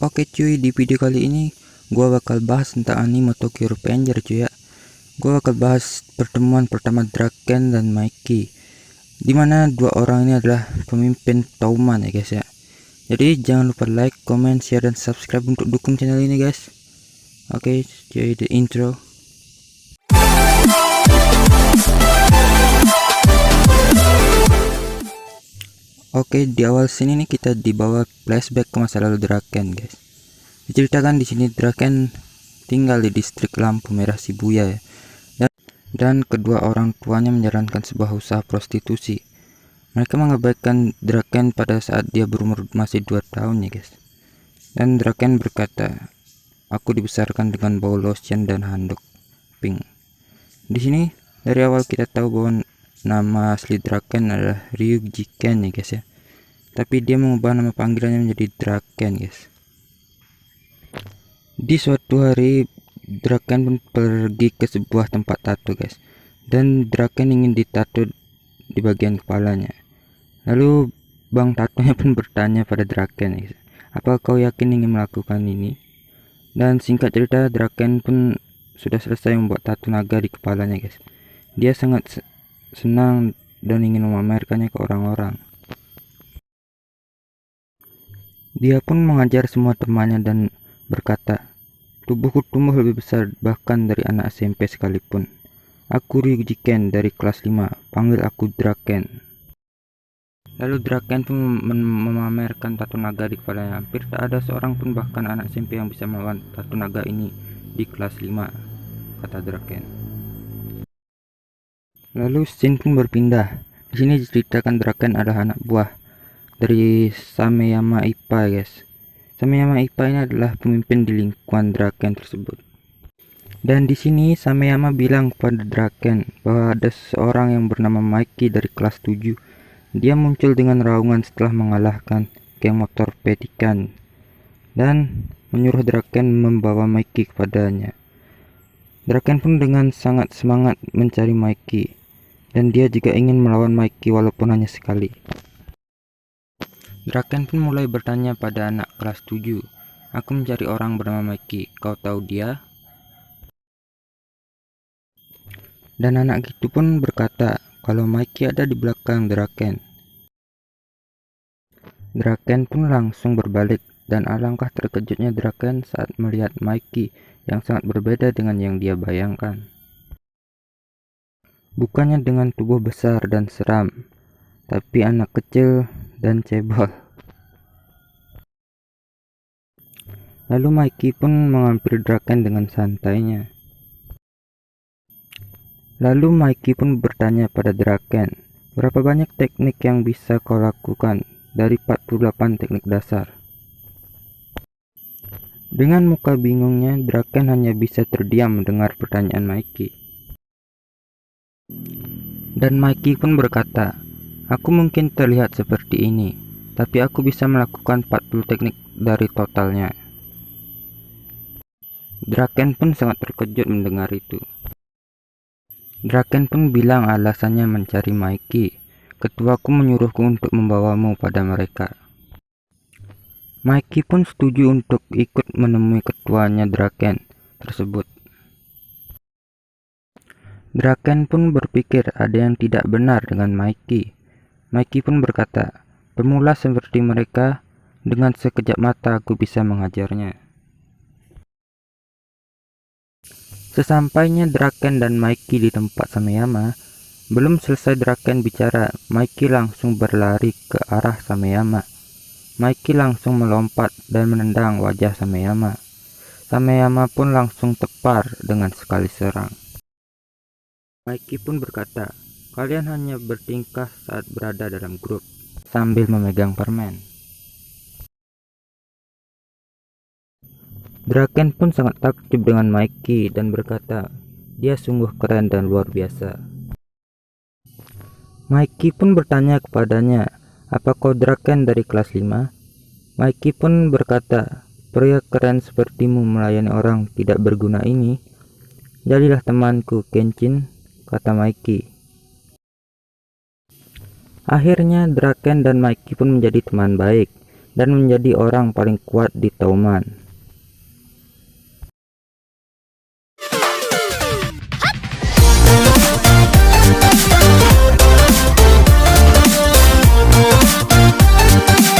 Oke cuy, di video kali ini gua bakal bahas tentang anime Tokyo Revenger cuy ya. Gua bakal bahas pertemuan pertama Draken dan Mikey, dimana dua orang ini adalah pemimpin Tauman ya guys ya. Jadi jangan lupa like, comment, share, dan subscribe untuk dukung channel ini guys. Oke cuy, the intro. Oke, di awal sini nih kita dibawa flashback ke masa lalu Draken guys. Diceritakan di sini Draken tinggal di distrik lampu merah Shibuya ya. Dan kedua orang tuanya menjalankan sebuah usaha prostitusi. Mereka mengabaikan Draken pada saat dia berumur masih 2 tahun ya guys. Dan Draken berkata, "Aku dibesarkan dengan bau lotion dan handuk pink." Di sini dari awal kita tahu bahwa nama asli Draken adalah Ryuji Jiken ya guys ya. Tapi dia mengubah nama panggilannya menjadi Draken guys. Di suatu hari Draken pun pergi ke sebuah tempat tato guys. Dan Draken ingin ditato di bagian kepalanya. Lalu bang tatonya pun bertanya pada Draken guys, "Apa kau yakin ingin melakukan ini?" Dan singkat cerita Draken pun sudah selesai membuat tato naga di kepalanya guys. Dia sangat senang dan ingin memamerkannya ke orang-orang. Dia pun mengajar semua temannya dan berkata, "Tubuhku tumbuh lebih besar bahkan dari anak SMP sekalipun. Aku Ryuji Jiken dari kelas 5, panggil aku Draken." Lalu Draken pun memamerkan tato naga di kepalanya. Hampir tak ada seorang pun bahkan anak SMP yang bisa melawan tato naga ini di kelas 5, kata Draken. Lalu scene pun berpindah. Di sini diceritakan Draken adalah anak buah dari Sameyama Ippa guys. Sameyama Ippa ini adalah pemimpin di lingkungan Draken tersebut. Dan di sini Sameyama bilang kepada Draken bahwa ada seorang yang bernama Mikey dari kelas 7. Dia muncul dengan raungan setelah mengalahkan geng motor Petikan dan menyuruh Draken membawa Mikey kepadanya. Draken pun dengan sangat semangat mencari Mikey dan dia juga ingin melawan Mikey walaupun hanya sekali. Draken pun mulai bertanya pada anak kelas 7, "Aku mencari orang bernama Mikey, kau tahu dia?" Dan anak itu pun berkata kalau Mikey ada di belakang Draken. Draken pun langsung berbalik dan alangkah terkejutnya Draken saat melihat Mikey yang sangat berbeda dengan yang dia bayangkan. Bukannya dengan tubuh besar dan seram, tapi anak kecil dan cebol. Lalu Mikey pun menghampiri Draken dengan santainya. Lalu Mikey pun bertanya pada Draken, "Berapa banyak teknik yang bisa kau lakukan dari 48 teknik dasar?" Dengan muka bingungnya, Draken hanya bisa terdiam mendengar pertanyaan Mikey. Dan Mikey pun berkata, "Aku mungkin terlihat seperti ini, tapi aku bisa melakukan 40 teknik dari totalnya." Draken pun sangat terkejut mendengar itu. Draken pun bilang alasannya mencari Mikey. "Ketuaku menyuruhku untuk membawamu pada mereka." Mikey pun setuju untuk ikut menemui ketuanya Draken tersebut. Draken pun berpikir ada yang tidak benar dengan Mikey. Mikey pun berkata, "Pemula seperti mereka, dengan sekejap mata aku bisa mengajarnya." Sesampainya Draken dan Mikey di tempat Sameyama, belum selesai Draken bicara, Mikey langsung berlari ke arah Sameyama. Mikey langsung melompat dan menendang wajah Sameyama. Sameyama pun langsung tepar dengan sekali serang. Mikey pun berkata, "Kalian hanya bertingkah saat berada dalam grup," sambil memegang permen. Draken pun sangat takjub dengan Mikey dan berkata, "Dia sungguh keren dan luar biasa." Mikey pun bertanya kepadanya, "Apa kau Draken dari kelas 5?" Mikey pun berkata, "Pria keren sepertimu melayani orang tidak berguna ini, jadilah temanku, Kenshin," kata Mikey. Akhirnya Draken dan Mikey pun menjadi teman baik. dan menjadi orang paling kuat di Tauman.